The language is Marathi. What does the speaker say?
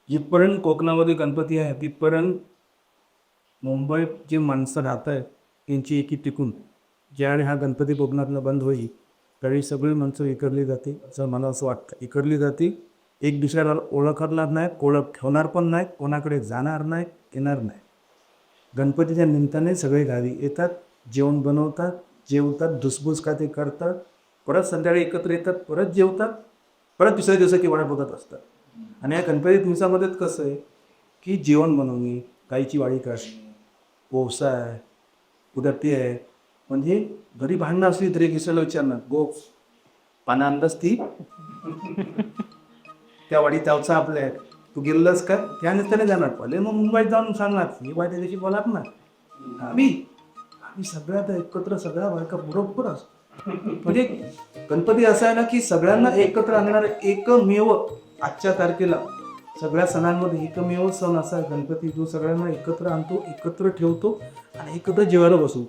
जिथपर्यंत कोकणामध्ये गणपती आहे तिथपर्यंत मुंबईत जी माणसं राहत आहेत त्यांची एकी टिकून ज्यावेळी हा गणपती कोकणातनं बंद होईल त्यावेळी सगळी माणसं इकडली जातील असं मला असं वाटतं. इकडली जाती एक दुसऱ्याला ओळखणार नाही, ओळख ठेवणार पण नाही, कोणाकडे जाणार नाही, येणार नाही. गणपतीच्या निमित्ताने सगळे गावी येतात, जेवण बनवतात, जेवतात, धुसफूस का ते करतात, परत संध्याकाळी एकत्र येतात, परत जेवतात, परत दुसऱ्या दिवसाची वाट बघत असतात. आणि या गणपती दिवसामध्ये कसं आहे की जेवण बनवणे, गाईची वाडी काढणे, पोवसा आहे, उद्या ते आहे. म्हणजे घरी भांडणं असली तरी किसाला विचारणार गो पाना अंदाज ती त्या वाडी त्यावचा आपल्या आहे, तू गेलंस का त्याने त्याने जाणार पहिले मग मुंबईत जाऊन सांगणार ही बाय त्या दिवशी बोलात ना आम्ही आम्ही सगळ्यात एकत्र सगळ्या बायका बरोबर असतो. म्हणजे गणपती असा आहे ना की सगळ्यांना एकत्र आणणार एकमेव आजच्या तारखेला सगळ्या सणांमध्ये एकमेव सण असा आहे गणपती जो सगळ्यांना एकत्र आणतो, एकत्र ठेवतो आणि एकत्र जेवायला बसू.